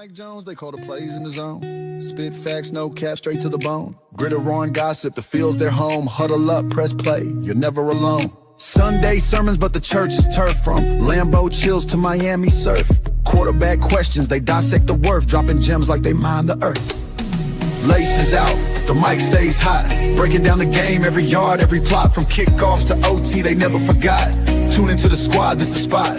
Mike Jones, they call the plays in the zone. Spit facts, no cap, straight to the bone. Gritter roaring gossip, the field's their home. Huddle up, press play, you're never alone. Sunday sermons, but the church is turf. From Lambeau chills to Miami surf. Quarterback questions, they dissect the worth. Dropping gems like they mine the earth. Laces out, the mic stays hot. Breaking down the game, every yard, every plot. From kickoffs to OT, they never forgot. Tune into the squad, this the spot.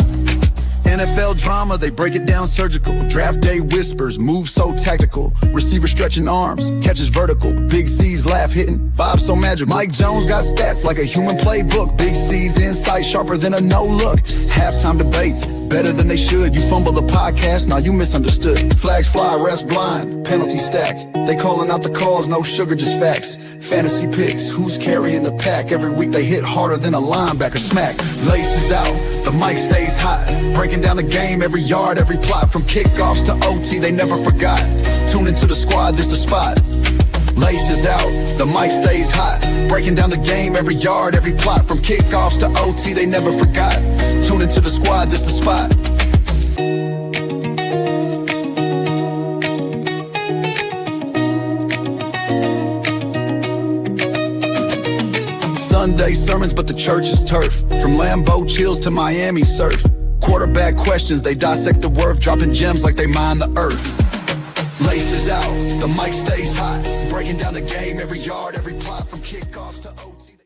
NFL drama, they break it down surgical. Draft day whispers, moves so tactical. Receiver stretching arms, catches vertical. Big C's laugh hitting, vibes so magical. Mike Jones got stats like a human playbook. Big C's insight sharper than a no-look. Halftime debates, better than they should. You fumble the podcast, now you misunderstood. Flags fly, refs blind, penalty stack. They calling out the calls, no sugar, just facts. Fantasy picks, who's carrying the pack? Every week they hit harder than a linebacker smack. Laces out, the mic stays hot. Breaking down the game, every yard, every plot. From kickoffs to OT, they never forgot. Tune into the squad, this the spot. Laces out, the mic stays hot. Breaking down the game, every yard, every plot. From kickoffs to OT, they never forgot. Tune into the squad, this the spot. Sunday sermons, but the church is turf. From Lambeau chills to Miami surf. Quarterback questions, they dissect the worth. Dropping gems like they mine the earth. Laces out, the mic stays hot. Breaking down the game, every yard, every plot. From kickoffs to OT.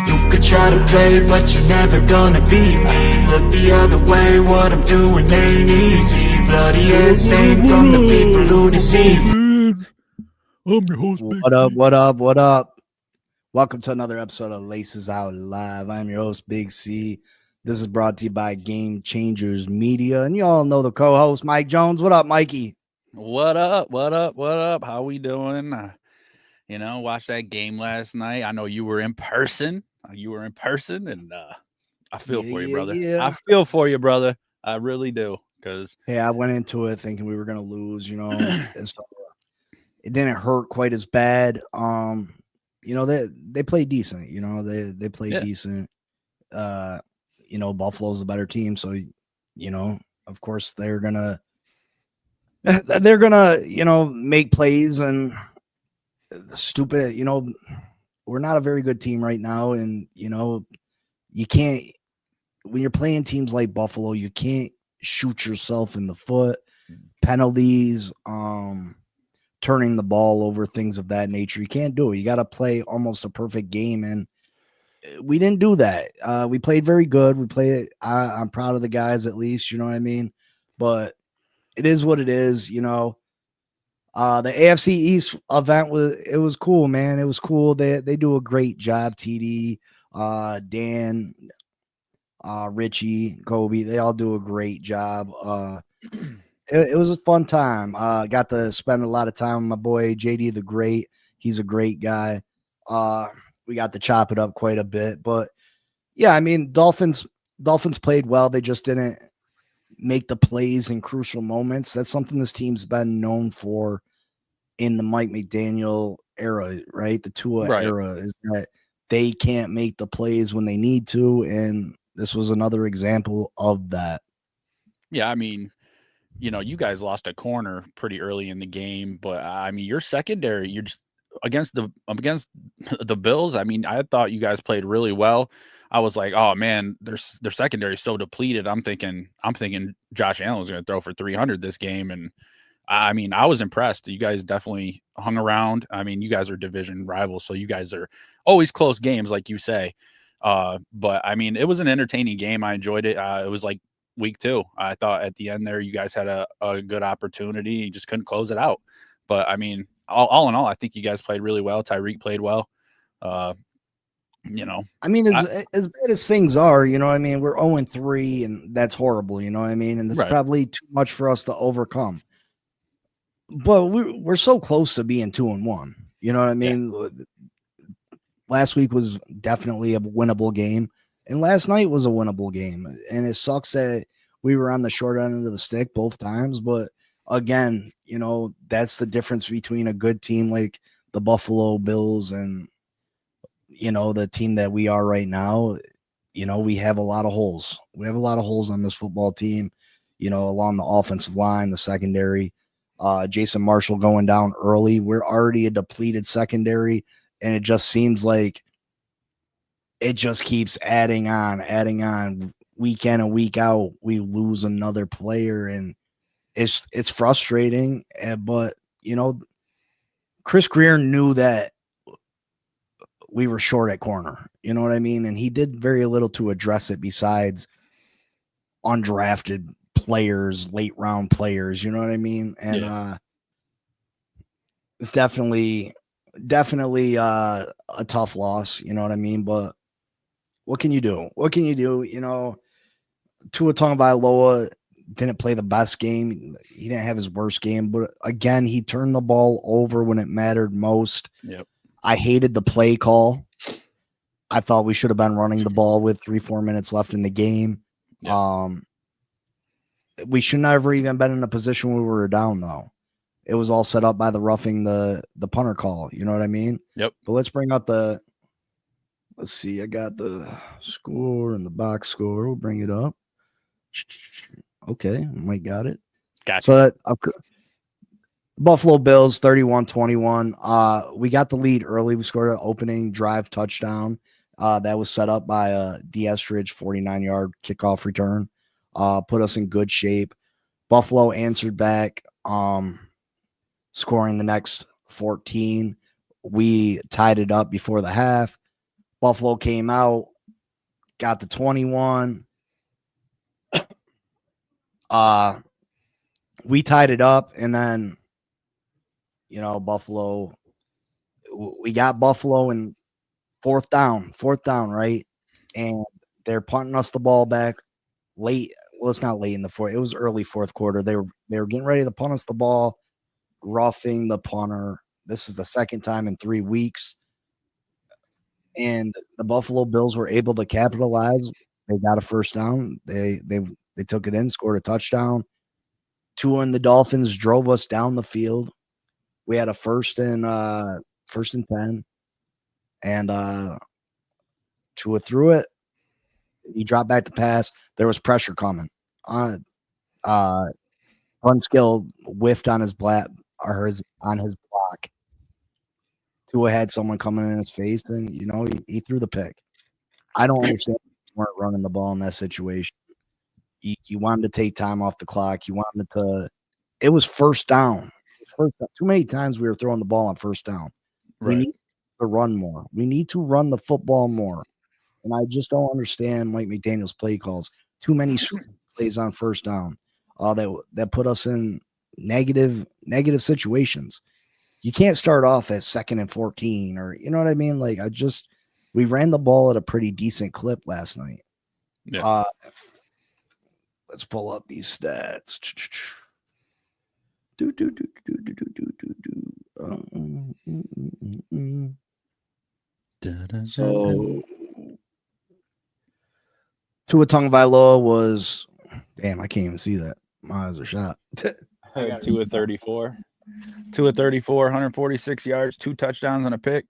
You could try to play, but you're never gonna beat me. Look the other way, what I'm doing ain't easy. Bloody and stained from the people who deceive me. I'm your host. What up, what up, what up? Welcome to another episode of Laces Out Live. I'm your host, Big C. This is brought to you by Game Changers Media. And you all know the co-host, Mike Jones. What up, Mikey? What up? What up? What up? How we doing? Watched that game last night. I know you were in person. And I feel for you, brother. Yeah. I feel for you, brother. I really do. Because I went into it thinking we were gonna lose, and so it didn't hurt quite as bad. They played decent, they played decent. Buffalo's a better team, so of course they're gonna make plays and stupid, we're not a very good team right now, and you can't, when you're playing teams like Buffalo, you can't shoot yourself in the foot. Penalties, turning the ball over, things of that nature. You can't do it. You got to play almost a perfect game, and we didn't do that. We played very good. We played. I'm proud of the guys, at least. You know what I mean? But it is what it is. The AFC East event was cool, man. It was cool. They do a great job. TD, Dan, Richie, Kobe, they all do a great job. It was a fun time. Got to spend a lot of time with my boy JD the Great. He's a great guy. We got to chop it up quite a bit, but yeah, I mean, Dolphins played well. They just didn't make the plays in crucial moments. That's something this team's been known for in the Mike McDaniel era, right? The Tua era, is that they can't make the plays when they need to, and this was another example of that. Yeah, I mean, you guys lost a corner pretty early in the game, but I mean, your secondary, you're just against the Bills. I mean, I thought you guys played really well. I was like, oh man, their secondary is so depleted. I'm thinking Josh Allen was going to throw for 300 this game, and I mean, I was impressed. You guys definitely hung around. I mean, you guys are division rivals, so you guys are always close games, like you say. But I mean, it was an entertaining game. I enjoyed it. It was like week 2. I thought at the end there, you guys had a good opportunity. You just couldn't close it out. But I mean, all in all, I think you guys played really well. Tyreek played well. I mean, as bad as things are, I mean, we're 0-3, and that's horrible. You know what I mean? And it's probably too much for us to overcome. But we're so close to being 2-1. You know what I mean? Yeah. Last week was definitely a winnable game, and last night was a winnable game. And it sucks that we were on the short end of the stick both times. But again, that's the difference between a good team like the Buffalo Bills and the team that we are right now, we have a lot of holes. We have a lot of holes on this football team, along the offensive line, the secondary. Jason Marshall going down early. We're already a depleted secondary, and it just seems like it just keeps adding on week in and week out. We lose another player, and it's frustrating. But Chris Greer knew that we were short at corner. You know what I mean? And he did very little to address it besides undrafted players, late round players. You know what I mean? And it's definitely a tough loss. You know what I mean? But what can you do? What can you do? Tua Tagovailoa didn't play the best game. He didn't have his worst game, but again, he turned the ball over when it mattered most. Yep. I hated the play call. I thought we should have been running the ball with 3-4 minutes left in the game. Yep. We should never even been in a position where we were down, though. It was all set up by the roughing the punter call. You know what I mean? Yep. But let's bring up let's see. I got the score and the box score. We'll bring it up. Okay, Mike got it. Gotcha. So that Buffalo Bills 31-21. We got the lead early. We scored an opening drive touchdown. That was set up by a D'Estridge 49-yard kickoff return. Put us in good shape. Buffalo answered back, scoring the next 14. We tied it up before the half. Buffalo came out, got the 21. We tied it up, and then Buffalo. We got Buffalo in fourth down, right? And they're punting us the ball back late. Well, it's not late in the fourth. It was early fourth quarter. They were getting ready to punt us the ball, roughing the punter. This is the second time in 3 weeks. And the Buffalo Bills were able to capitalize. They got a first down. They took it in, scored a touchdown. Tua and the Dolphins drove us down the field. We had a first and 10, and Tua threw it. He dropped back the pass. There was pressure coming. Unskilled whiffed on his on his block. Tua had someone coming in his face, and he threw the pick. I don't understand why we weren't running the ball in that situation. You wanted to take time off the clock. You wanted to. It was first down. Too many times we were throwing the ball on first down. Right. We need to run more. We need to run the football more. And I just don't understand Mike McDaniel's play calls. Too many plays on first down. That put us in negative situations. You can't start off at 2nd and 14, or you know what I mean? Like we ran the ball at a pretty decent clip last night. Yeah. Let's pull up these stats. So Tua Tagovailoa was, damn, I can't even see that. My eyes are shot. 2 of 34. 2 of 34, 146 yards, 2 touchdowns and a pick.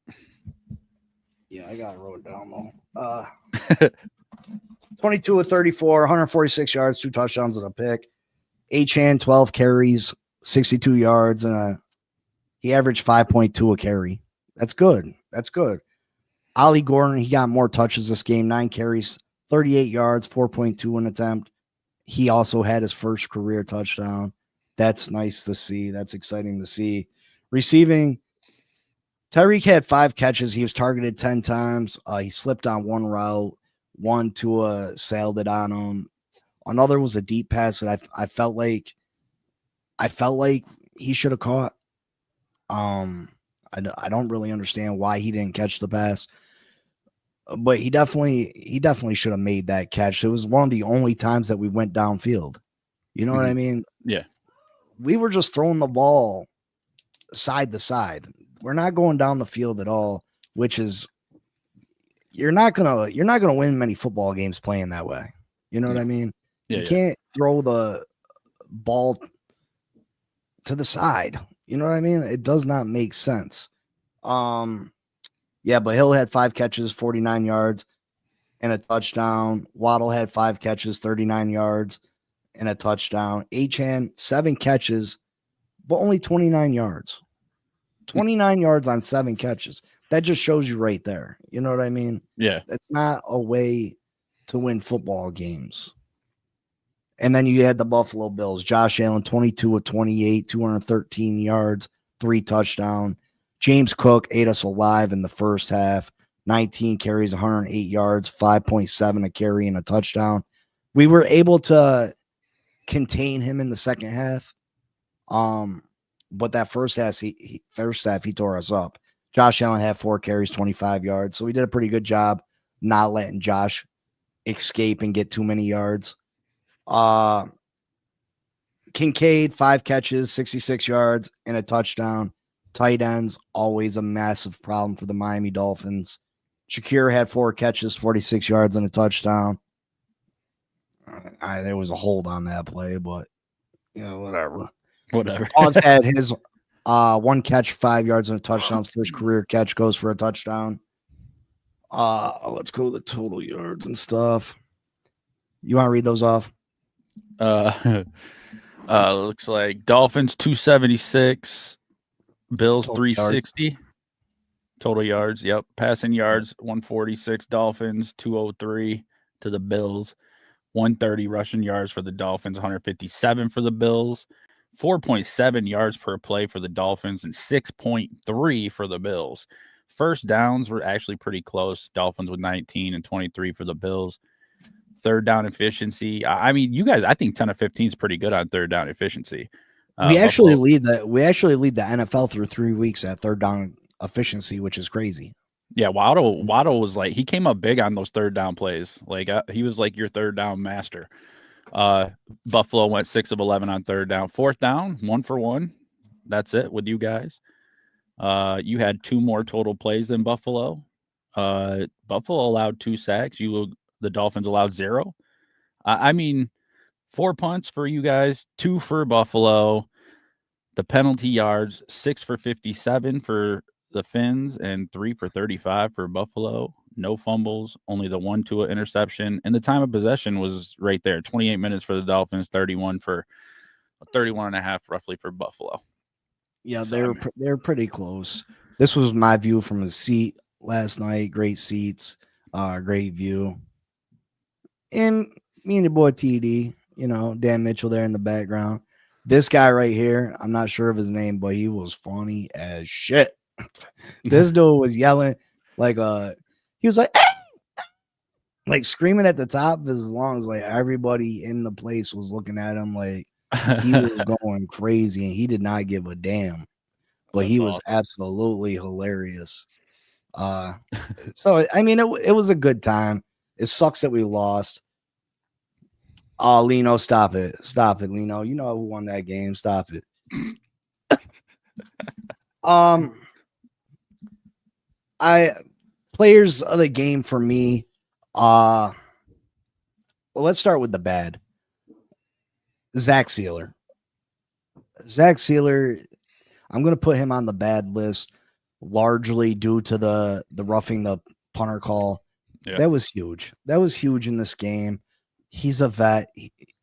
Yeah, I got it wrote down though. 22 of 34, 146 yards, 2 touchdowns and a pick. Achane, 12 carries, 62 yards, and he averaged 5.2 a carry. That's good. Ollie Gordon, he got more touches this game, 9 carries, 38 yards, 4.2 an attempt. He also had his first career touchdown. That's nice to see. That's exciting to see. Receiving, Tyreek had 5 catches. He was targeted 10 times. He slipped on 1 route. 1 Tua sailed it on him. Another was a deep pass that I felt like he should have caught. I don't really understand why he didn't catch the pass, but he definitely should have made that catch. It was one of the only times that we went downfield. You know what I mean? Yeah. We were just throwing the ball side to side. We're not going down the field at all, which is you're not gonna win many football games playing that way. You know what I mean? You can't throw the ball to the side. You know what I mean? It does not make sense. Yeah, but Hill had 5 catches, 49 yards, and a touchdown. Waddle had 5 catches, 39 yards, and a touchdown. Achane, 7 catches, but only 29 yards. 29 yards on 7 catches. That just shows you right there. You know what I mean? Yeah. That's not a way to win football games. And then you had the Buffalo Bills. Josh Allen, 22 of 28, 213 yards, 3 touchdowns. James Cook ate us alive in the first half. 19 carries, 108 yards, 5.7 a carry, and a touchdown. We were able to contain him in the second half. But that first half, he tore us up. Josh Allen had 4 carries, 25 yards. So we did a pretty good job not letting Josh escape and get too many yards. Kincaid, 5 catches, 66 yards, and a touchdown. Tight ends, always a massive problem for the Miami Dolphins. Shakir had 4 catches, 46 yards, and a touchdown. There was a hold on that play, but whatever. Oz had his 1 catch, 5 yards, and a touchdown. His first career catch goes for a touchdown. Let's go to the total yards and stuff. You want to read those off? Looks like Dolphins 276, Bills Total 360. yards. Total yards. Yep. Passing yards 146, Dolphins 203 to the Bills. 130 rushing yards for the Dolphins, 157 for the Bills. 4.7 yards per play for the Dolphins and 6.3 for the Bills. First downs were actually pretty close. Dolphins with 19 and 23 for the Bills. Third down efficiency. I mean, you guys, I think 10 of 15 is pretty good on third down efficiency. We actually lead the NFL through 3 weeks at third down efficiency, which is crazy. Yeah, Waddle was like, he came up big on those third down plays. Like he was like your third down master. Buffalo went 6 of 11 on third down. Fourth down, 1 for 1. That's it with you guys. You had 2 more total plays than Buffalo. Buffalo allowed 2 sacks. The Dolphins allowed 0. I mean, 4 punts for you guys, 2 for Buffalo. The penalty yards, 6 for 57 for the Phins and 3 for 35 for Buffalo. No fumbles, only the 1 Tua interception. And the time of possession was right there, 28 minutes for the Dolphins, 31 and a half roughly for Buffalo. Yeah, so, they're pretty close. This was my view from the seat last night. Great seats, great view. And me and your boy TD, Dan Mitchell there in the background. This guy right here, I'm not sure of his name, but he was funny as shit. This dude was yelling like he was like, "Hey!" Like screaming at the top of his lungs, like everybody in the place was looking at him like he was going crazy and he did not give a damn. But he was absolutely hilarious. So I mean it was a good time. It sucks that we lost. Oh, Lino, stop it, Lino. You know who won that game. Stop it. Players of the game for me. Well, let's start with the bad. Zach Sealer. I'm going to put him on the bad list, largely due to the roughing the punter call. Yeah. That was huge. That was huge in this game. He's a vet.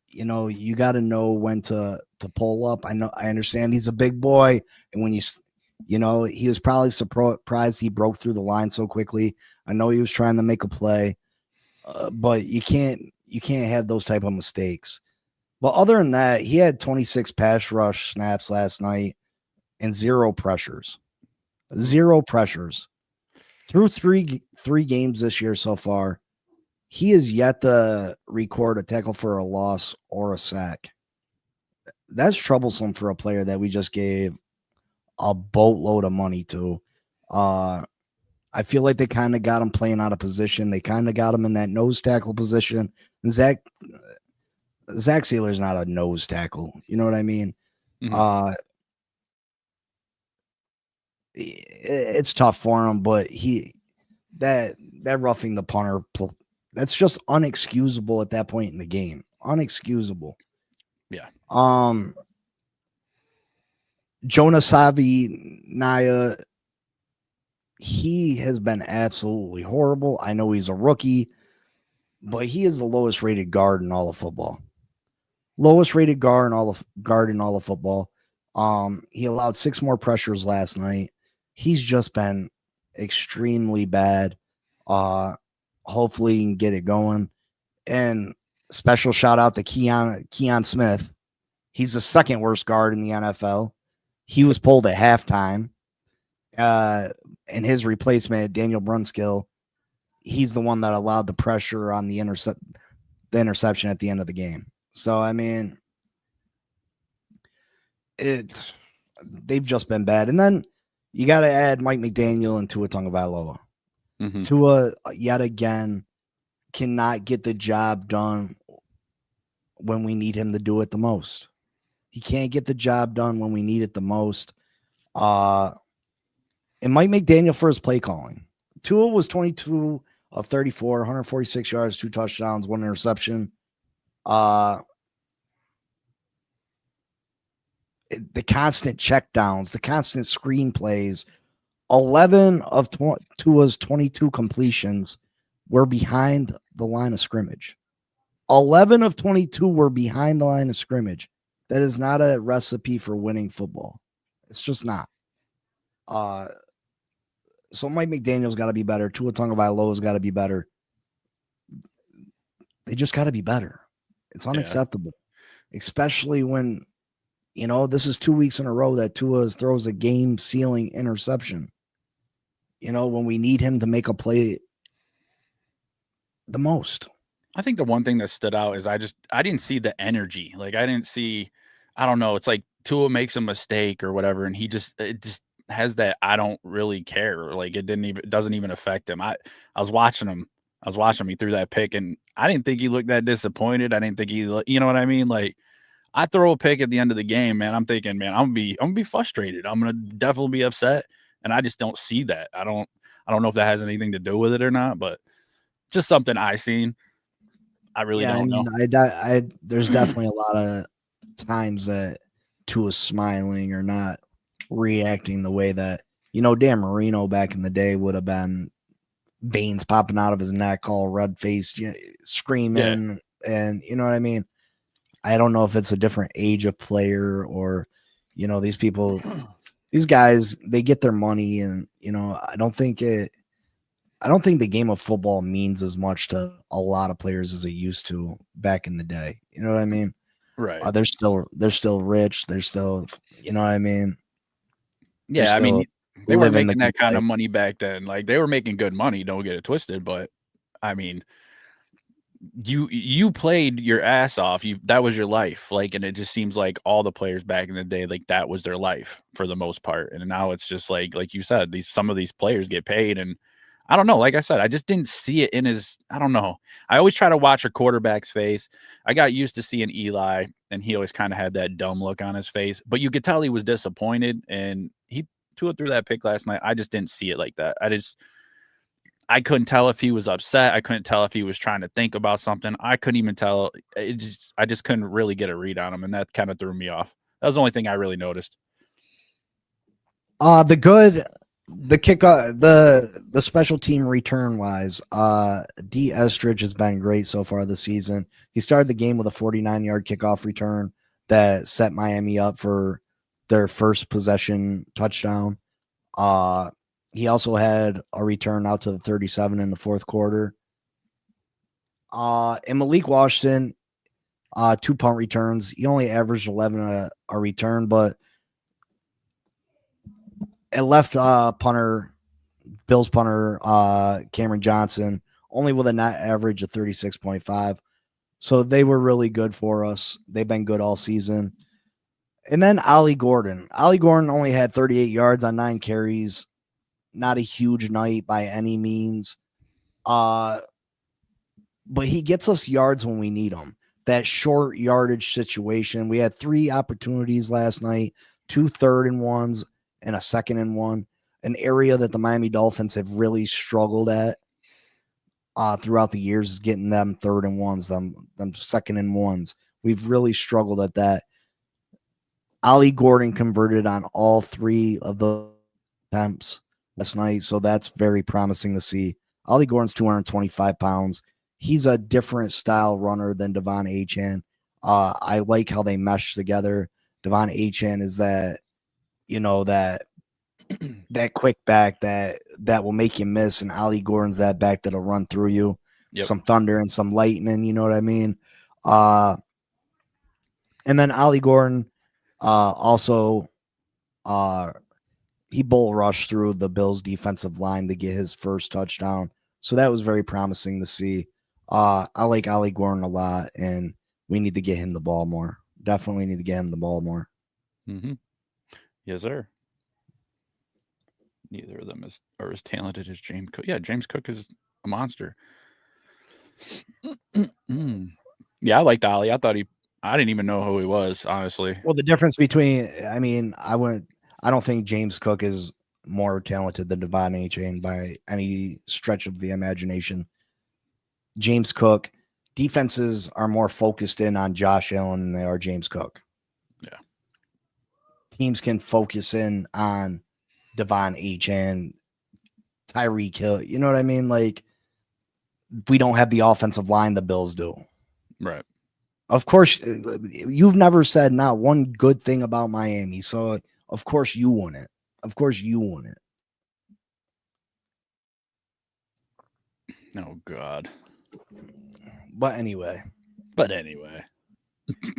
You got to know when to pull up. I understand he's a big boy, and when he was probably surprised he broke through the line so quickly. I know he was trying to make a play, but you can't have those type of mistakes. But other than that, he had 26 pass rush snaps last night and 0 pressures. 0 pressures. Through three games this year so far, he is yet to record a tackle for a loss or a sack. That's troublesome for a player that we just gave a boatload of money to. I feel like they kind of got him playing out of position. They kind of got him in that nose tackle position. And Zach Sealer's not a nose tackle. You know what I mean? Mm-hmm. It's tough for him, but that roughing the punter, that's just unexcusable at that point in the game. Unexcusable. Yeah. Jonah Savi Naya, he has been absolutely horrible. I know he's a rookie, but he is the lowest rated guard in all of football. Lowest rated guard in all of football. He allowed 6 more pressures last night. He's just been extremely bad. Hopefully he can get it going. And special shout out to Keon Smith. He's the second worst guard in the NFL. He was pulled at halftime. And his replacement, Daniel Brunskill, he's the one that allowed the pressure on the interception at the end of the game. So, I mean, they've just been bad. And then you got to add Mike McDaniel and Tua Tagovailoa. Mm-hmm. Tua, yet again, cannot get the job done when we need him to do it the most. He can't get the job done when we need it the most. And Mike McDaniel for his play calling. Tua was 22 of 34, 146 yards, 2 touchdowns, 1 interception. The constant checkdowns, the constant screen plays. 11 of Tua's 22 completions were behind the line of scrimmage. 11 of 22 were behind the line of scrimmage. That is not a recipe for winning football. It's just not. So Mike McDaniel's got to be better. Tua Tagovailoa's got to be better. They just got to be better. It's unacceptable, especially when, this is 2 weeks in a row that Tua throws a game-sealing interception. When we need him to make a play the most. I think the one thing that stood out is I didn't see the energy. Like I didn't see, I don't know. It's like Tua makes a mistake or whatever, and it just has that I don't really care. Like it doesn't even affect him. I was watching him. He threw that pick, and I didn't think he looked that disappointed. I didn't think you know what I mean? Like I throw a pick at the end of the game, man. I'm thinking, man, I'm gonna be frustrated. I'm gonna definitely be upset, and I just don't see that. I don't know if that has anything to do with it or not, but just something I seen. I really don't know. There's definitely a lot of times that Tua's smiling or not reacting the way that, Dan Marino back in the day would have been veins popping out of his neck, all red faced, screaming. Yeah. And you know what I mean? I don't know if it's a different age of player or, these people, these guys, they get their money and, I don't think the game of football means as much to a lot of players as it used to back in the day. You know what I mean? Right. They're still rich. They're still, you know what I mean? Yeah. I mean, they were making that kind of money back then. Like they were making good money. Don't get it twisted. But I mean, you played your ass off. That was your life. Like, and it just seems like all the players back in the day, like that was their life for the most part. And now it's just like you said, some of these players get paid and, I don't know. Like I said, I just didn't see it in his, I don't know. I always try to watch a quarterback's face. I got used to seeing Eli, and he always kind of had that dumb look on his face. But you could tell he was disappointed, and he threw that pick last night. I just didn't see it like that. I couldn't tell if he was upset. I couldn't tell if he was trying to think about something. I couldn't even tell. I just couldn't really get a read on him, and that kind of threw me off. That was the only thing I really noticed. The kickoff, the special team return wise, D. Estridge has been great so far this season. He started the game with a 49-yard kickoff return that set Miami up for their first possession touchdown. He also had a return out to the 37 in the fourth quarter. And Malik Washington, 2 punt returns. He only averaged 11 a return, but it left Bills punter Cameron Johnson only with a net average of 36.5. So they were really good for us. They've been good all season. And then Ollie Gordon. Ollie Gordon only had 38 yards on 9 carries. Not a huge night by any means. But he gets us yards when we need them. That short yardage situation. We had 3 opportunities last night, 2 third and ones, and a 2nd and 1, an area that the Miami Dolphins have really struggled at throughout the years is getting them 3rd and 1s, them 2nd and 1s. We've really struggled at that. Ollie Gordon converted on all 3 of the attempts last night, so that's very promising to see. Ollie Gordon's 225 pounds. He's a different style runner than Devon Achane. I like how they mesh together. Devon Achane is that, that quick back that will make you miss, and Ollie Gordon's that back that'll run through you. Yep. Some thunder and some lightning, you know what I mean? And then Ollie Gordon also he bull rushed through the Bills defensive line to get his first touchdown. So that was very promising to see. I like Ollie Gordon a lot, and we need to get him the ball more. Definitely need to get him the ball more. Mm-hmm. Yes, sir. Neither of them are as talented as James Cook. Yeah, James Cook is a monster. Yeah, I liked Ollie. I didn't even know who he was, honestly. Well, the difference between, I don't think James Cook is more talented than Devon Achane by any stretch of the imagination. James Cook, defenses are more focused in on Josh Allen than they are James Cook. Yeah. Teams can focus in on Devon Achane, Tyreek Hill. You know what I mean? Like, we don't have the offensive line the Bills do. Right. Of course, you've never said not one good thing about Miami. So, of course, you won it. Of course, you won it. Oh, God. But anyway.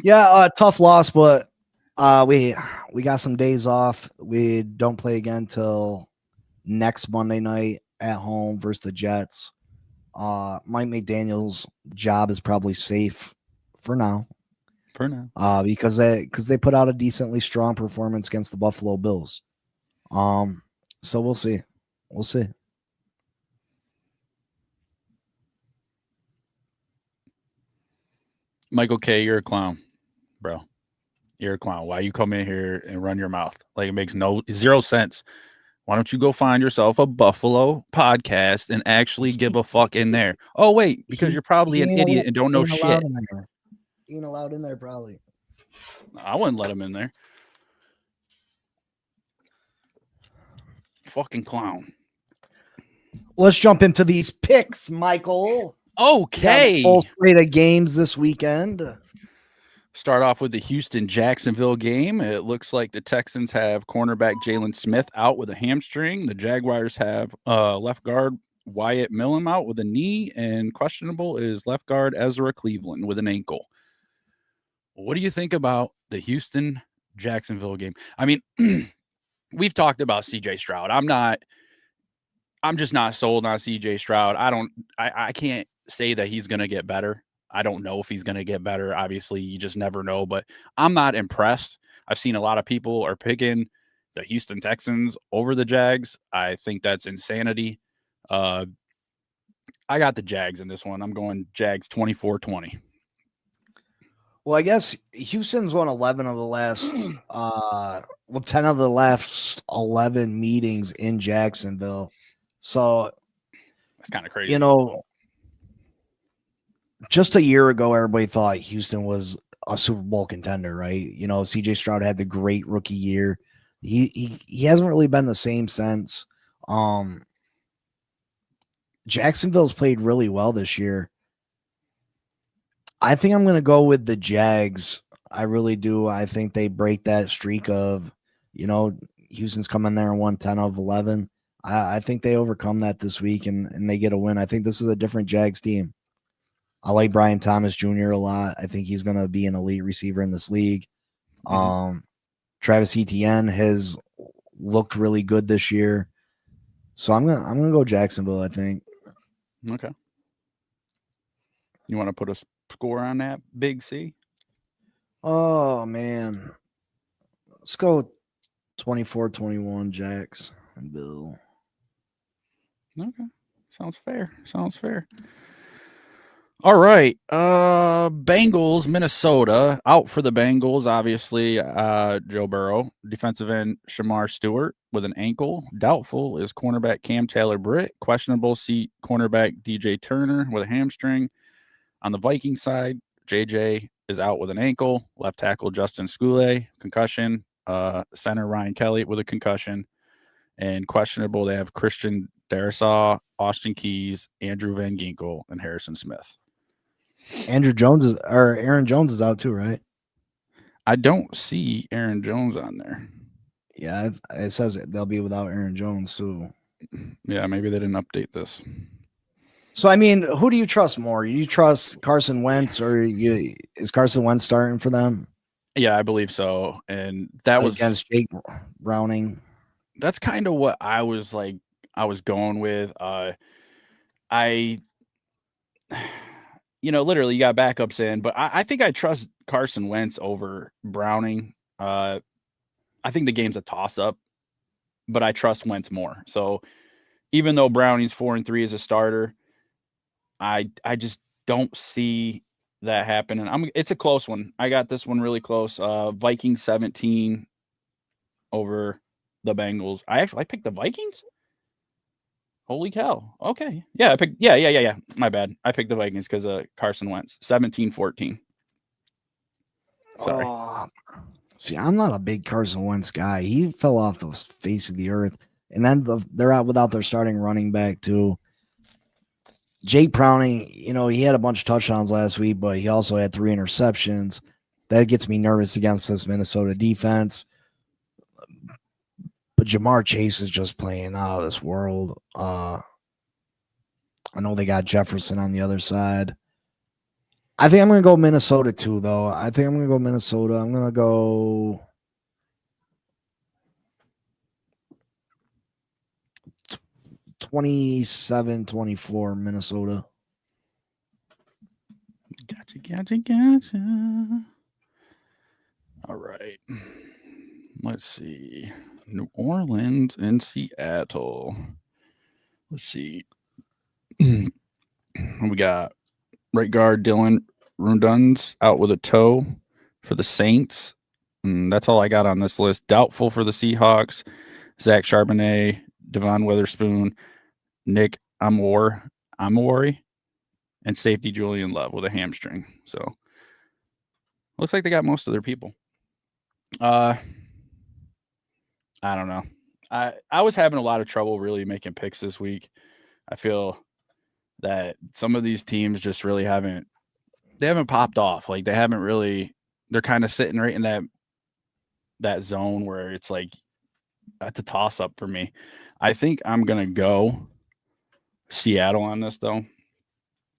Yeah, tough loss, but we got some days off. We don't play again till next Monday night at home versus the Jets. Mike McDaniel's job is probably safe for now. Because they put out a decently strong performance against the Buffalo Bills. So we'll see. Michael K., you're a clown, bro. You're a clown. Why you come in here and run your mouth? Like, it makes zero sense. Why don't you go find yourself a Buffalo podcast and actually give a fuck in there? Oh, wait, because you're probably an idiot and don't know shit. He ain't allowed in there, probably. I wouldn't let him in there. Fucking clown. Let's jump into these picks, Michael. Okay. Full slate of games this weekend. Start off with the Houston-Jacksonville game. It looks like the Texans have cornerback Jalen Smith out with a hamstring. The Jaguars have left guard Wyatt Millam out with a knee, and questionable is left guard Ezra Cleveland with an ankle. What do you think about the Houston-Jacksonville game? I mean, we've talked about CJ Stroud. I'm just not sold on CJ Stroud. I can't say that he's going to get better. I don't know if he's going to get better. Obviously, you just never know, but I'm not impressed. I've seen a lot of people are picking the Houston Texans over the Jags. I think that's insanity. I got the Jags in this one. I'm going Jags 24-20. Well, I guess Houston's won 11 of the last 10 of the last 11 meetings in Jacksonville. So that's kind of crazy. Just a year ago, everybody thought Houston was a Super Bowl contender, right? CJ Stroud had the great rookie year. He hasn't really been the same since. Jacksonville's played really well this year. I think I'm going to go with the Jags. I really do. I think they break that streak of, Houston's come in there and won 10 of 11. I think they overcome that this week and they get a win. I think this is a different Jags team. I like Brian Thomas Jr. a lot. I think he's going to be an elite receiver in this league. Travis Etienne has looked really good this year. So I'm gonna go Jacksonville, I think. Okay. You want to put a score on that, Big C? Oh, man. Let's go 24-21 Jags and Bill. Okay. Sounds fair. All right. Bengals, Minnesota. Out for the Bengals, obviously, Joe Burrow. Defensive end Shamar Stewart with an ankle. Doubtful is cornerback Cam Taylor-Britt. Questionable seat cornerback DJ Turner with a hamstring. On the Viking side, JJ is out with an ankle. Left tackle Justin Skule, concussion. Center Ryan Kelly with a concussion. And questionable, they have Christian Darrisaw, Austin Keys, Andrew Van Ginkel, and Harrison Smith. Aaron Jones is out too, right? I don't see Aaron Jones on there. Yeah, it says they'll be without Aaron Jones too. Yeah, maybe they didn't update this. So I mean, who do you trust more? You trust Carson Wentz, or is Carson Wentz starting for them? Yeah, I believe so. And that was against Jake Browning. That's kind of what I was going with. Literally you got backups in, but I think I trust Carson Wentz over Browning. I think the game's a toss-up, but I trust Wentz more. So even though Browning's 4-3 as a starter, I just don't see that happening. It's a close one. I got this one really close. Vikings 17 over the Bengals. I picked the Vikings. Holy cow. Okay. Yeah, I picked yeah. My bad. I picked the Vikings because of Carson Wentz. 17-14. Sorry. See, I'm not a big Carson Wentz guy. He fell off the face of the earth. And then they're out without their starting running back too. Jake Browning, he had a bunch of touchdowns last week, but he also had 3 interceptions. That gets me nervous against this Minnesota defense. But Jamar Chase is just playing out of this world. I know they got Jefferson on the other side. I think I'm going to go Minnesota too, though. I'm going to go 27-24 Minnesota. Gotcha. All right. Let's see. New Orleans and Seattle. Let's see. We got right guard Dylan Rundun's out with a toe for the Saints. That's all I got on this list. Doubtful for the Seahawks. Zach Charbonnet, Devon Witherspoon, Nick Amori, and safety Julian Love with a hamstring. So looks like they got most of their people. I don't know. I was having a lot of trouble really making picks this week. I feel that some of these teams just really haven't popped off. Like they're kind of sitting right in that zone where it's like that's a toss up for me. I think I'm going to go Seattle on this though.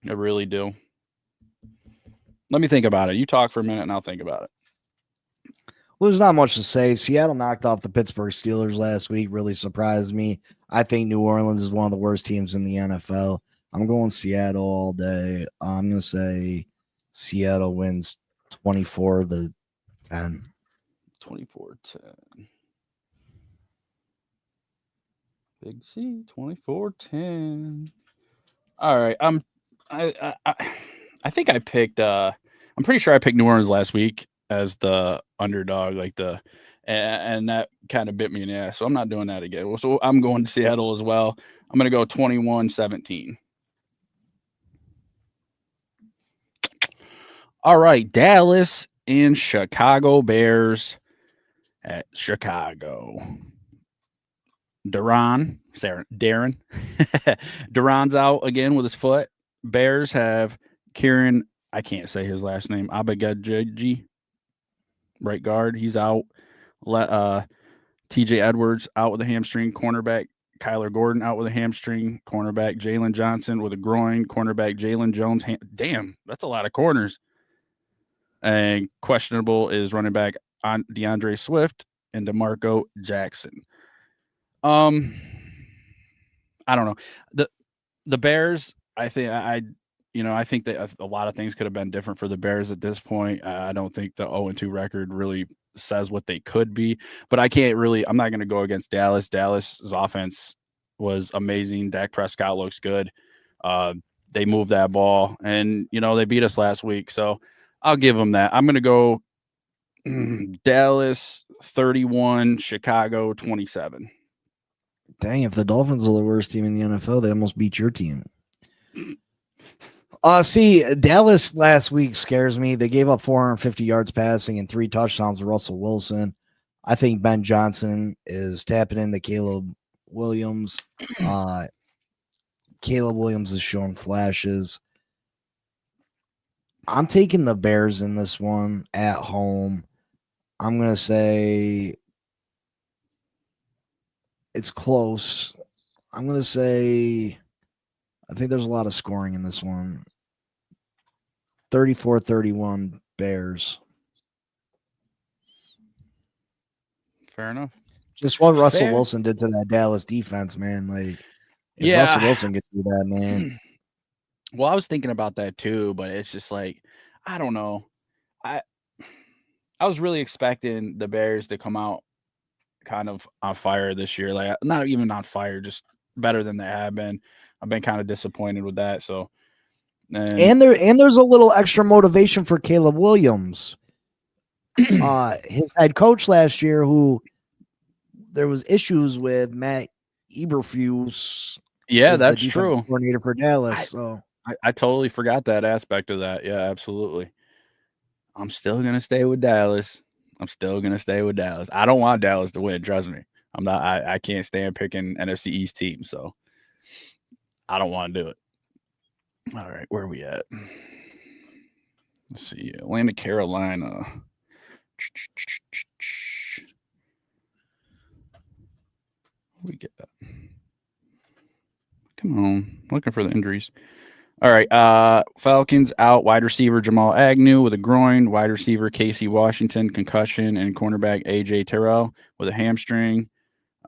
I really do. Let me think about it. You talk for a minute and I'll think about it. Well, there's not much to say. Seattle knocked off the Pittsburgh Steelers last week. Really surprised me. I think New Orleans is one of the worst teams in the NFL. I'm going Seattle all day. I'm going to say Seattle wins 24-10. 24-10. Big C, 24-10. All right. I think I picked I'm pretty sure I picked New Orleans last week as the underdog, and that kind of bit me in the ass. So I'm not doing that again. So I'm going to Seattle as well. I'm going to go 21-17. All right, Dallas and Chicago Bears at Chicago. Darren. Duran's out again with his foot. Bears have Kieran, I can't say his last name, Abagadji, right guard. He's out. TJ Edwards out with a hamstring. Cornerback Kyler Gordon out with a hamstring. Cornerback Jalen Johnson with a groin. Cornerback Jalen Jones. Damn, that's a lot of corners. And questionable is running back on DeAndre Swift and DeMarco Jackson. I don't know. The Bears, I think that a lot of things could have been different for the Bears at this point. I don't think the 0-2 record really says what they could be, but I'm not going to go against Dallas. Dallas's offense was amazing. Dak Prescott looks good. They moved that ball and, they beat us last week. So I'll give them that. I'm going to go Dallas 31, Chicago 27. Dang, if the Dolphins are the worst team in the NFL, they almost beat your team. See, Dallas last week scares me. They gave up 450 yards passing and 3 touchdowns to Russell Wilson. I think Ben Johnson is tapping into Caleb Williams. Caleb Williams is showing flashes. I'm taking the Bears in this one at home. I'm going to say it's close. I'm going to say I think there's a lot of scoring in this one. 34-31 Bears. Fair enough. Just what Russell Fair. Wilson did to that Dallas defense, man. Like, if Yeah. Russell Wilson gets through that, man. Well, I was thinking about that too, but it's just like, I don't know. I was really expecting the Bears to come out kind of on fire this year. Like, not even on fire, just better than they have been. I've been kind of disappointed with that. So, and there's a little extra motivation for Caleb Williams. His head coach last year, who there was issues with, Matt Eberflus. Yeah, is that's the defensive true. coordinator for Dallas. I totally forgot that aspect of that. Yeah, absolutely. I'm still gonna stay with Dallas. I don't want Dallas to win. Trust me. I'm not. I can't stand picking NFC East teams, so I don't want to do it. All right, where are we at? Let's see. Atlanta, Carolina. What we get? Come on, looking for the injuries. All right, Falcons out. Wide receiver Jamal Agnew with a groin. Wide receiver Casey Washington concussion, and cornerback AJ Terrell with a hamstring.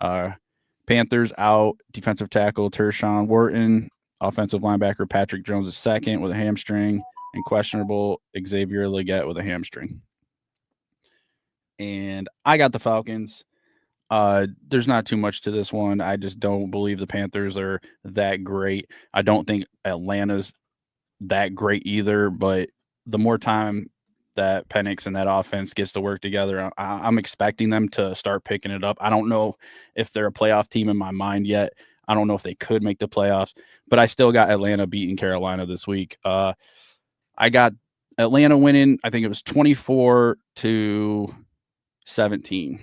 Panthers out. Defensive tackle Tershawn Wharton. Offensive linebacker Patrick Jones II with a hamstring, and questionable Xavier Legette with a hamstring. And I got the Falcons. There's not too much to this one. I just don't believe the Panthers are that great. I don't think Atlanta's that great either, but the more time that Penix and that offense gets to work together, I'm expecting them to start picking it up. I don't know if they're a playoff team in my mind yet. I don't know if they could make the playoffs, but I still got Atlanta beating Carolina this week. I got Atlanta winning. I think it was 24-17.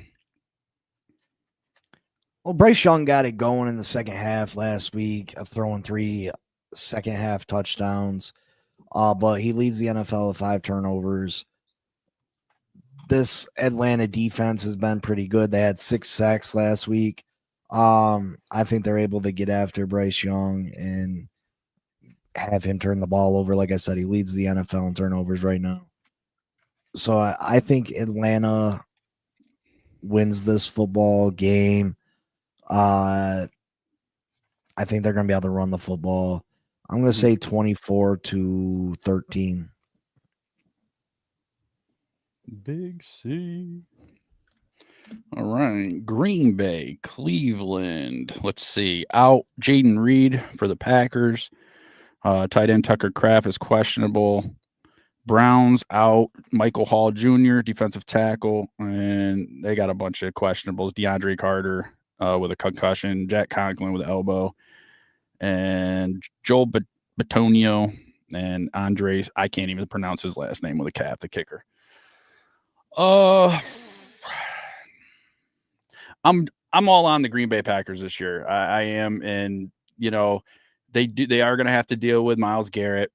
Well, Bryce Young got it going in the second half last week, throwing 3 second half touchdowns. But he leads the NFL with 5 turnovers. This Atlanta defense has been pretty good. They had 6 sacks last week. I think they're able to get after Bryce Young and have him turn the ball over. Like I said, he leads the NFL in turnovers right now. So I think Atlanta wins this football game. I think they're going to be able to run the football. I'm going to say 24-13. Big C. All right. Green Bay, Cleveland. Let's see. Out Jaden Reed for the Packers. Tight end Tucker Kraft is questionable. Browns out Michael Hall Jr., defensive tackle. And they got a bunch of questionables. DeAndre Carter with a concussion. Jack Conklin with an elbow. And Joel Batonio and Andre, I can't even pronounce his last name, with a calf, the kicker. I'm all on the Green Bay Packers this year. I am, and they are going to have to deal with Myles Garrett.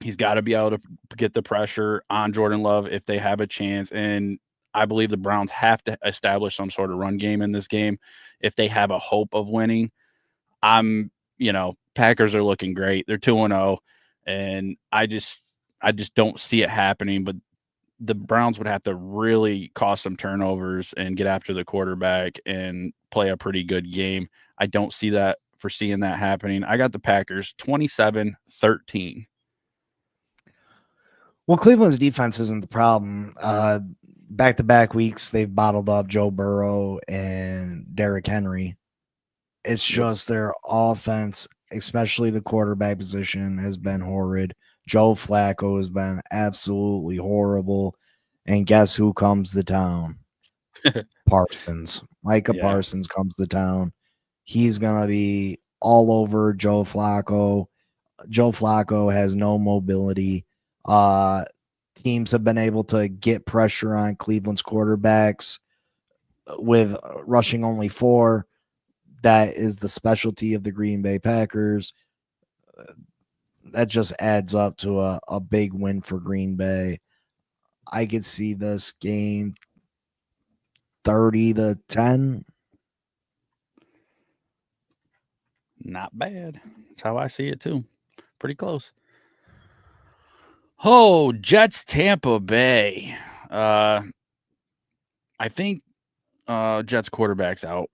He's got to be able to get the pressure on Jordan Love if they have a chance. And I believe the Browns have to establish some sort of run game in this game if they have a hope of winning. Packers are looking great. They're 2-0, and I just don't see it happening. But the Browns would have to really cause some turnovers and get after the quarterback and play a pretty good game. I don't see that foreseeing that happening. I got the Packers 27-13. Well, Cleveland's defense isn't the problem. Back-to-back weeks, they've bottled up Joe Burrow and Derrick Henry. It's just their offense, especially the quarterback position, has been horrid. Joe Flacco has been absolutely horrible. And guess who comes to town? Parsons. Micah Parsons comes to town. He's going to be all over Joe Flacco. Joe Flacco has no mobility. Teams have been able to get pressure on Cleveland's quarterbacks with rushing only 4. that is the specialty of the Green Bay Packers. That just adds up to a big win for Green Bay. I could see this game 30-10. Not bad. That's how I see it too. Pretty close. Oh, Jets Tampa Bay. I think Jets quarterback's out.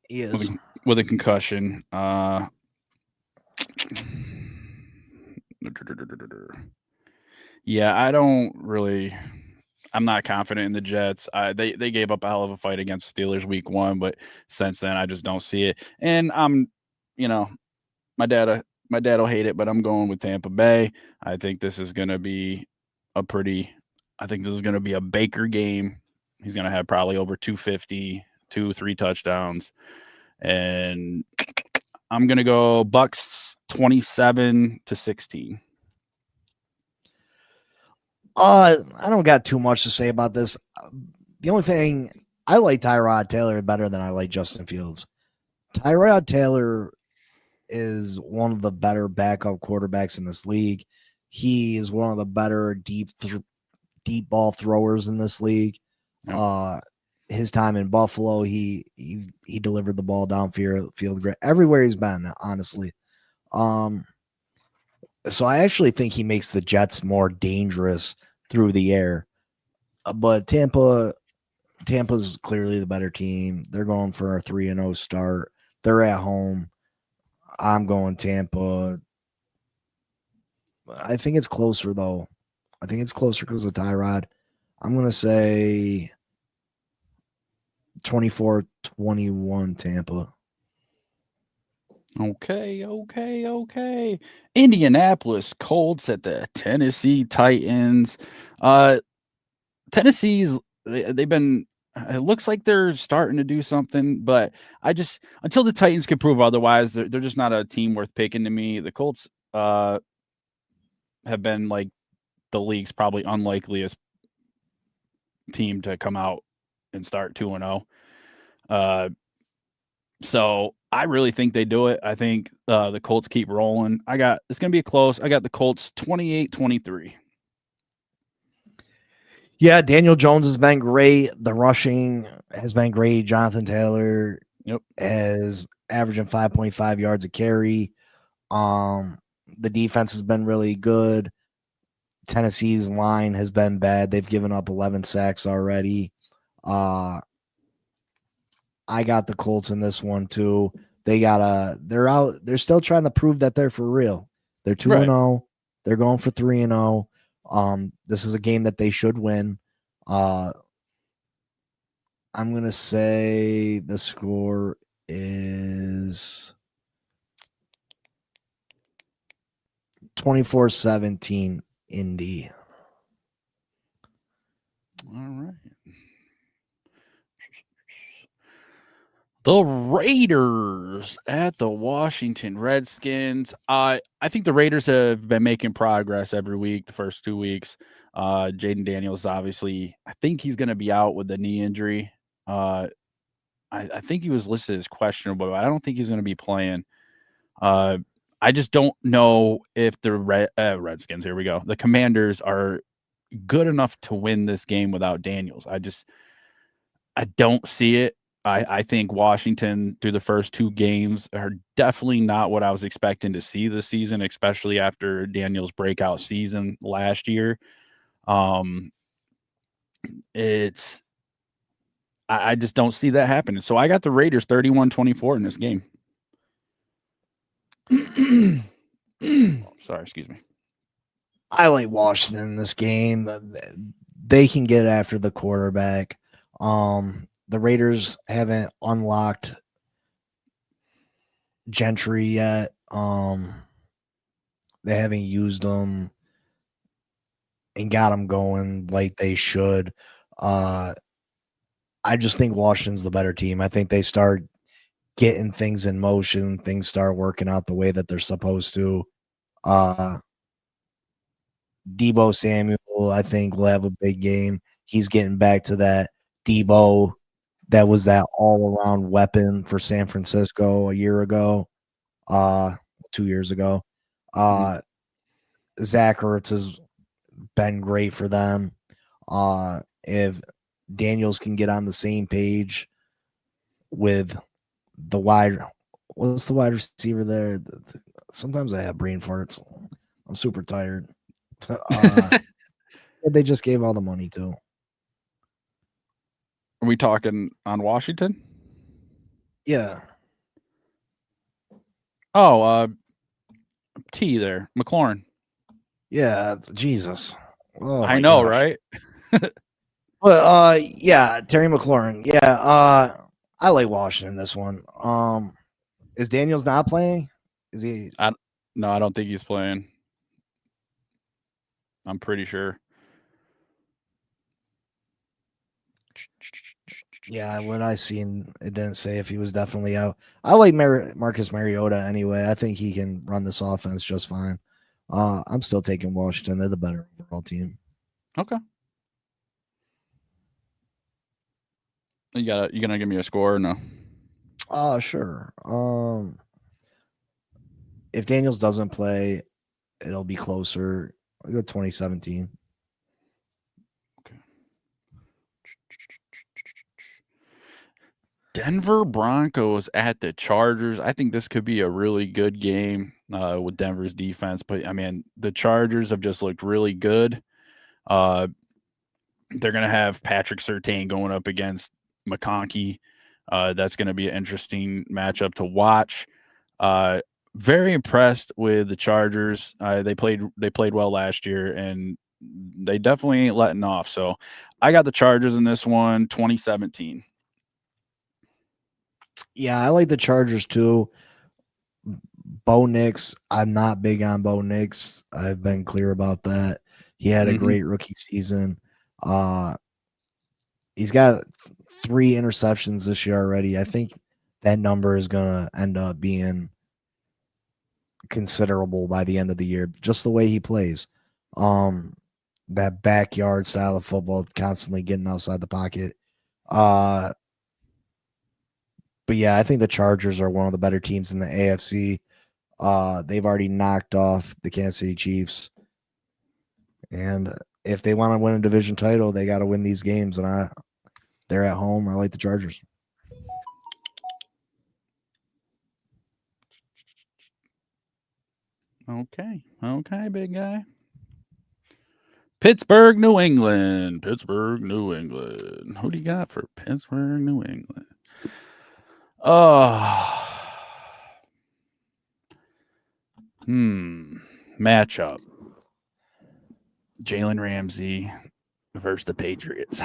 He is. With a concussion. Yeah, I'm not confident in the Jets. They gave up a hell of a fight against Steelers week 1, but since then I just don't see it. And my dad will hate it, but I'm going with Tampa Bay. I think this is going to be a Baker game. He's going to have probably over 250, 3 touchdowns. And I'm going to go Bucks 27-16. I don't got too much to say about this. The only thing, I like Tyrod Taylor better than I like Justin Fields. Tyrod Taylor is one of the better backup quarterbacks in this league. He is one of the better deep ball throwers in this league. Yep. His time in Buffalo, he delivered the ball downfield great everywhere he's been, honestly. So I actually think he makes the Jets more dangerous through the air. But Tampa's clearly the better team. They're going for a 3-0 start. They're at home. I'm going Tampa. I think it's closer, though. I think it's closer because of Tyrod. I'm going to say 24-21 Tampa. Okay. Indianapolis Colts at the Tennessee Titans. Tennessee's they've been. It looks like they're starting to do something, but until the Titans can prove otherwise, they're just not a team worth picking to me. The Colts have been like the league's probably unlikeliest team to come out and start 2-0. So I really think they do it. I think the Colts keep rolling. It's going to be close. I got the Colts 28-23. Yeah, Daniel Jones has been great. The rushing has been great. Jonathan Taylor is averaging 5.5 yards a carry. The defense has been really good. Tennessee's line has been bad. They've given up 11 sacks already. I got the Colts in this one too. They're out. They're still trying to prove that they're for real. They're 2-0. They're going for 3-0. This is a game that they should win. I'm going to say the score is 24-17 Indy. All right. The Raiders at the Washington Redskins. I think the Raiders have been making progress every week, the first 2 weeks. Jaden Daniels, obviously, I think he's going to be out with a knee injury. I think he was listed as questionable, but I don't think he's going to be playing. I just don't know if the Redskins, here we go, the Commanders are good enough to win this game without Daniels. I don't see it. I think Washington through the first 2 games are definitely not what I was expecting to see this season, especially after Daniel's breakout season last year. I just don't see that happening. So I got the Raiders 31-24 in this game. Sorry, excuse me. I like Washington in this game. They can get after the quarterback. The Raiders haven't unlocked Gentry yet. They haven't used them and got them going like they should. I just think Washington's the better team. I think they start getting things in motion. Things start working out the way that they're supposed to. Deebo Samuel, I think, will have a big game. He's getting back to that Deebo that was that all-around weapon for San Francisco a year ago, 2 years ago. Zach Ertz has been great for them. If Daniels can get on the same page with the what's the wide receiver there? Sometimes I have brain farts. I'm super tired. They just gave all the money to. Are we talking on Washington? Yeah. Oh, T there, McLaurin. Yeah, Jesus. Oh, I know, gosh. right? But yeah, Terry McLaurin. Yeah, I like Washington this one. Is Daniels not playing? Is he? No, I don't think he's playing. I'm pretty sure. Yeah, what I seen, it didn't say if he was definitely out. I like Marcus Mariota anyway. I think he can run this offense just fine. I'm still taking Washington. They're the better overall team. Okay. You gonna give me a score or no? Sure. If Daniels doesn't play, it'll be closer. I'll go 2017. Okay. Denver Broncos at the Chargers. I think this could be a really good game with Denver's defense. But I mean, the Chargers have just looked really good. They're gonna have Patrick Surtain going up against McConkey. That's going to be an interesting matchup to watch. Very impressed with the Chargers. They played well last year, and they definitely ain't letting off. So I got the Chargers in this one, 2017. Yeah, I like the Chargers too. Bo Nix, I'm not big on Bo Nix. I've been clear about that. He had a great rookie season. He's got 3 interceptions this year already. I think that number is going to end up being considerable by the end of the year, just the way he plays. That backyard style of football, constantly getting outside the pocket. But yeah, I think the Chargers are one of the better teams in the AFC. They've already knocked off the Kansas City Chiefs. And if they want to win a division title, they got to win these games. And they're at home. I like the Chargers. Okay, big guy. Pittsburgh, New England. Who do you got for Pittsburgh, New England? Matchup. Jalen Ramsey versus the Patriots.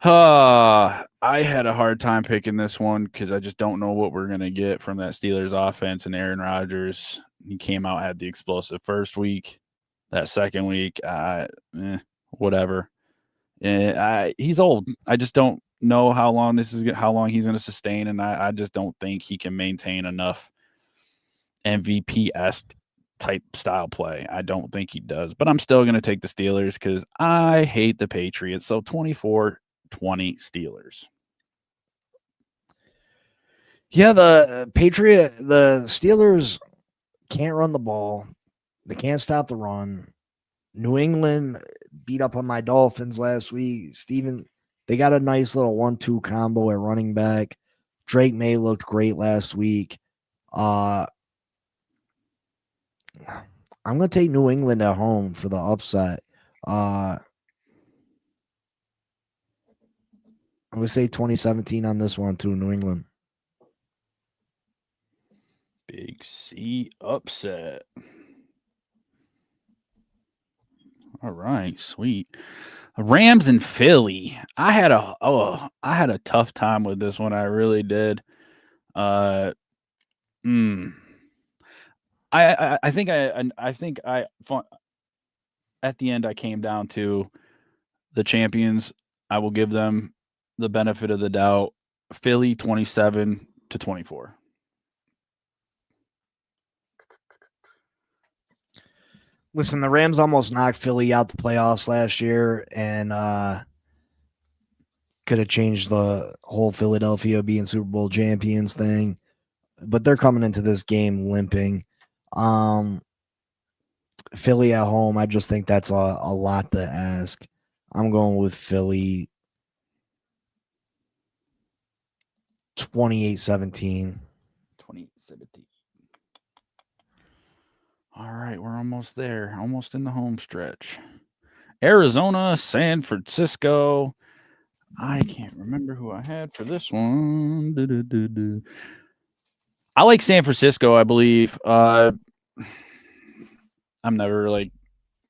I had a hard time picking this one because I just don't know what we're going to get from that Steelers offense and Aaron Rodgers. He came out, had the explosive first week. That second week, whatever. He's old. I just don't know how long he's going to sustain, and I just don't think he can maintain enough MVP-esque type style play. I don't think he does, but I'm still going to take the Steelers because I hate the Patriots. So 24-20 Steelers. Yeah, the Steelers can't run the ball. They can't stop the run. New England beat up on my Dolphins last week. They got a nice little 1-2 combo at running back. Drake May looked great last week. I'm going to take New England at home for the upset. I'm going to say 2017 on this one too, New England. Big C upset. All right, sweet. Rams and Philly. I had a tough time with this one. I really did. I think at the end I came down to the champions. I will give them the benefit of the doubt. Philly 27-24. Listen, the Rams almost knocked Philly out the playoffs last year, and could have changed the whole Philadelphia being Super Bowl champions thing, but they're coming into this game limping. Philly at home, I just think that's a lot to ask. I'm going with Philly 28-17. 2017. All right, we're almost there. Almost in the home stretch. Arizona, San Francisco. I can't remember who I had for this one. I like San Francisco, I believe. I'm never like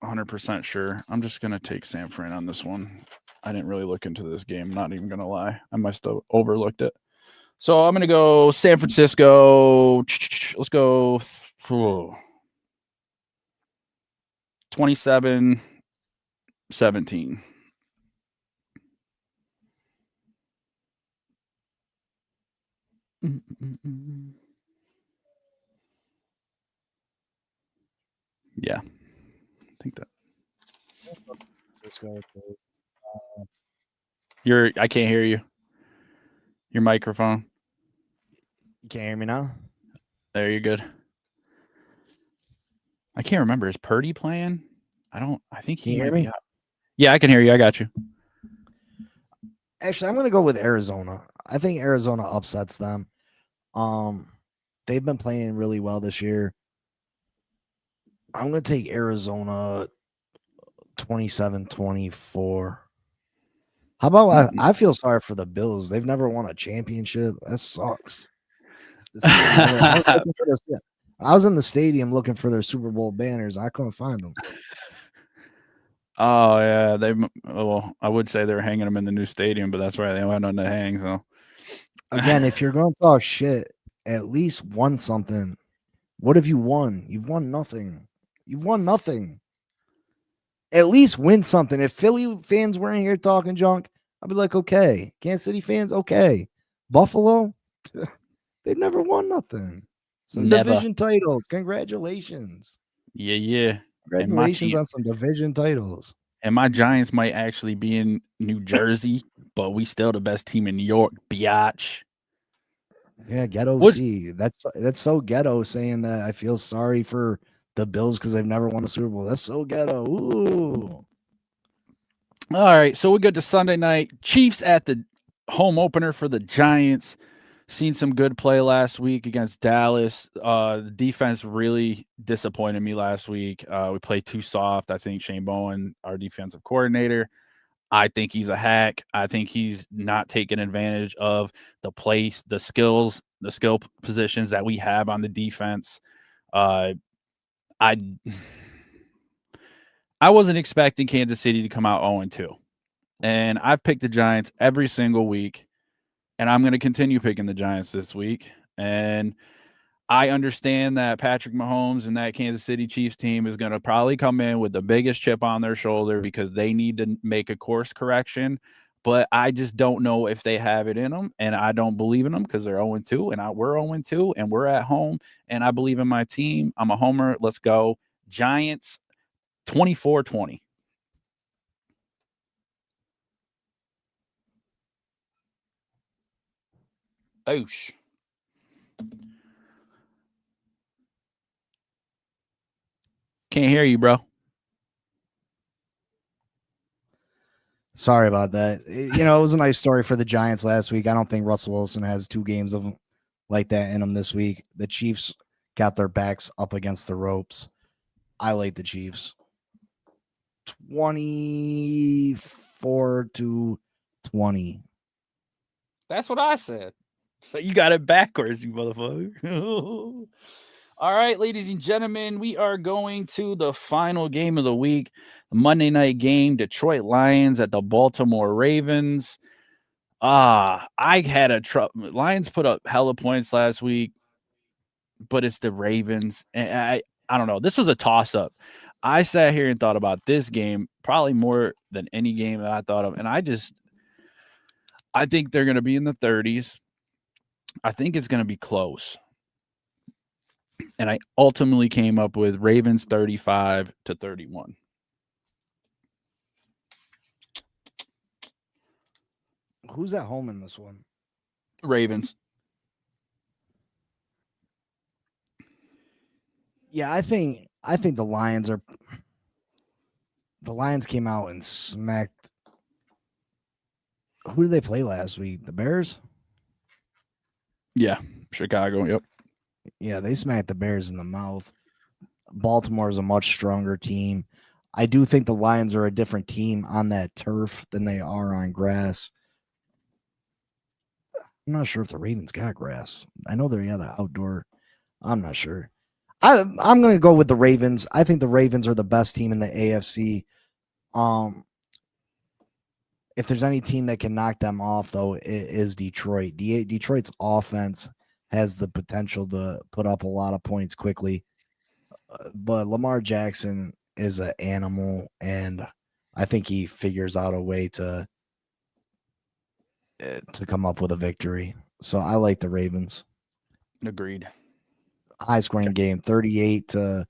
100% sure. I'm just going to take San Fran on this one. I didn't really look into this game. Not even going to lie. I must have overlooked it. So I'm going to go San Francisco. Let's go 27-17. Yeah, I think that. I can't hear you. Your microphone. You can't hear me now? There, you're good. I can't remember. Is Purdy playing? I think he might be out. Yeah, I can hear you. I got you. Actually, I'm going to go with Arizona. I think Arizona upsets them. They've been playing really well this year. I'm going to take Arizona 27-24. How about I feel sorry for the Bills. They've never won a championship. That sucks. I was in the stadium looking for their Super Bowl banners. I couldn't find them. Oh yeah, well, I would say they're hanging them in the new stadium, but that's where they went on to hang. So again, if you're going to talk shit, at least won something. What have you won? You've won nothing. You've won nothing. At least win something. If Philly fans weren't here talking junk, I'd be like, okay. Kansas City fans, okay. Buffalo, they've never won nothing. Some division titles. Congratulations. Yeah. Congratulations on some division titles. And my Giants might actually be in New Jersey, but we still the best team in New York, biatch. Yeah, ghetto C. That's so ghetto saying that I feel sorry for the Bills because they've never won a Super Bowl. That's so ghetto. Ooh. All right, so we go to Sunday night. Chiefs at the home opener for the Giants. Seen some good play last week against Dallas. The defense really disappointed me last week. We played too soft. I think Shane Bowen, our defensive coordinator, I think he's a hack. I think he's not taking advantage of the skill positions that we have on the defense. I wasn't expecting Kansas City to come out 0-2. And I've picked the Giants every single week. And I'm going to continue picking the Giants this week. And I understand that Patrick Mahomes and that Kansas City Chiefs team is going to probably come in with the biggest chip on their shoulder because they need to make a course correction. But I just don't know if they have it in them. And I don't believe in them because they're 0-2. And we're 0-2. And we're at home. And I believe in my team. I'm a homer. Let's go. Giants 24-20. Boosh. Can't hear you, bro. Sorry about that. It was a nice story for the Giants last week. I don't think Russell Wilson has 2 games of like that in him this week. The Chiefs got their backs up against the ropes. I like the Chiefs. 24-20. That's what I said. So you got it backwards, you motherfucker. All right, ladies and gentlemen, we are going to the final game of the week, Monday night game, Detroit Lions at the Baltimore Ravens. I had Lions put up hella points last week, but it's the Ravens. And I don't know. This was a toss-up. I sat here and thought about this game probably more than any game that I thought of. And I think they're going to be in the 30s. I think it's going to be close. And I ultimately came up with Ravens 35-31. Who's at home in this one? Ravens. Yeah, I think the Lions came out and smacked. Who did they play last week? The Bears? Yeah, Chicago. Yep. Yeah, they smacked the Bears in the mouth. Baltimore is a much stronger team. I do think the Lions are a different team on that turf than they are on grass. I'm not sure if the Ravens got grass. I know they're outdoor. I'm not sure. I'm going to go with the Ravens. I think the Ravens are the best team in the AFC. If there's any team that can knock them off, though, it is Detroit. Detroit's offense has the potential to put up a lot of points quickly. But Lamar Jackson is an animal, and I think he figures out a way to come up with a victory. So I like the Ravens. Agreed. High scoring game, 38-35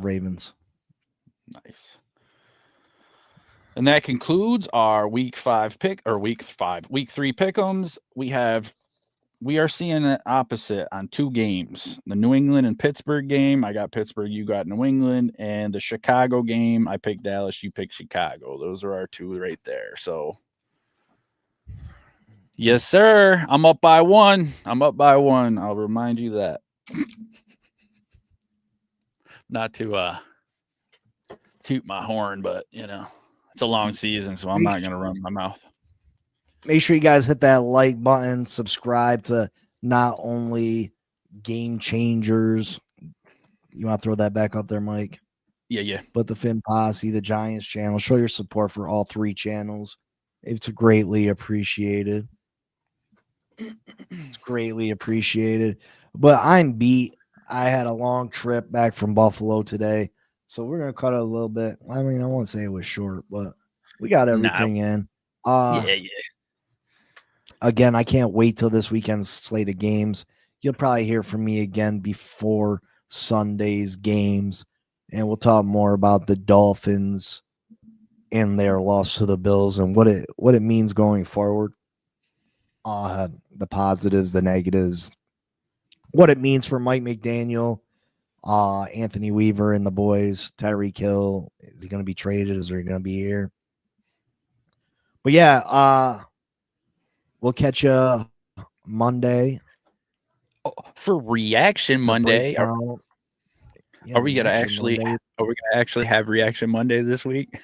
Ravens. Nice. And that concludes our week 3 pick'ems. We are seeing an opposite on 2 games. The New England and Pittsburgh game. I got Pittsburgh, you got New England, and the Chicago game. I picked Dallas, you picked Chicago. Those are our 2 right there. So yes, sir. I'm up by 1. I'll remind you that. Not to toot my horn, but it's a long season, so I'm not going to run my mouth. Make sure you guys hit that like button, subscribe to not only Game Changers. You want to throw that back up there, Mike? Yeah. But the Fin Posse, the Giants channel. Show your support for all 3 channels. It's greatly appreciated. It's greatly appreciated. But I'm beat. I had a long trip back from Buffalo today, so we're going to cut it a little bit. I mean, I won't say it was short, but we got everything in. Yeah. Again, I can't wait till this weekend's slate of games. You'll probably hear from me again before Sunday's games, and we'll talk more about the Dolphins and their loss to the Bills and what it means going forward. The positives, the negatives, what it means for Mike McDaniel, Anthony Weaver and the boys, Tyreek Hill. Is he going to be traded? Is he going to be here? But yeah, we'll catch you Monday. For Reaction Monday. Are we gonna actually have Reaction Monday this week?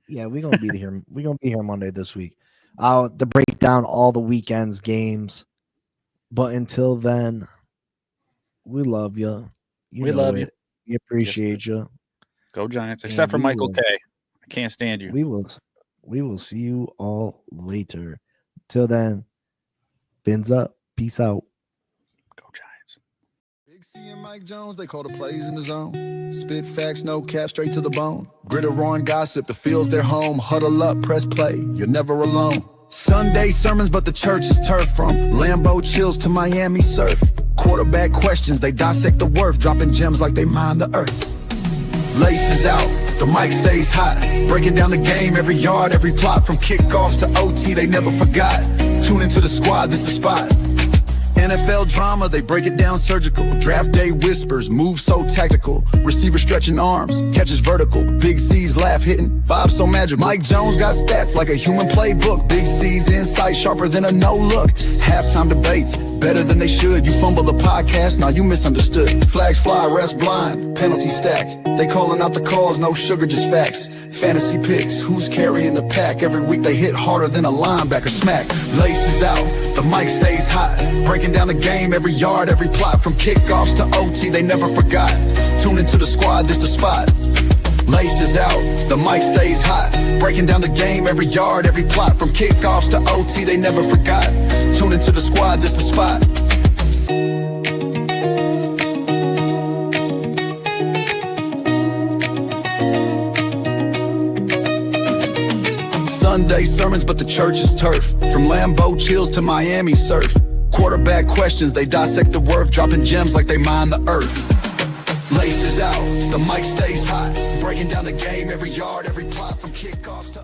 Yeah, we're gonna be here. We're gonna be here Monday this week. To break down all the weekend's games. But until then, we love you. We love you. We appreciate you. Go Giants, except for Michael K. I can't stand you. We will see you all later. Till then, fins up. Peace out. Go Giants. Big C and Mike Jones, they call the plays in the zone. Spit facts, no cap, straight to the bone. Gritter, roaring gossip, the field's their home. Huddle up, press play, you're never alone. Sunday sermons, but the church is turf. From Lambeau chills to Miami surf. Quarterback questions, they dissect the worth. Dropping gems like they mine the earth. Laces out, the mic stays hot. Breaking down the game, every yard, every plot. From kickoffs to OT, they never forgot. Tune into the squad, this the spot. NFL drama, they break it down surgical. Draft day whispers, moves so tactical. Receiver stretching arms, catches vertical. Big C's laugh hitting, vibes so magical. Mike Jones got stats like a human playbook. Big C's insight sharper than a no-look. Halftime debates, better than they should. You fumble the podcast, now you misunderstood. Flags fly, refs blind, penalty stack. They calling out the calls, no sugar, just facts. Fantasy picks, who's carrying the pack? Every week they hit harder than a linebacker smack. Laces out, the mic stays hot. Breaking down the game, every yard, every plot. From kickoffs to OT, they never forgot. Tune into the squad, this the spot. Laces out, the mic stays hot. Breaking down the game, every yard, every plot. From kickoffs to OT, they never forgot. Tune into the squad, this the spot. Sunday sermons, but the church is turf. From Lambeau chills to Miami surf. Quarterback questions, they dissect the worth. Dropping gems like they mine the earth. Laces out, the mic stays hot. Breaking down the game, every yard, every plot. From kickoffs to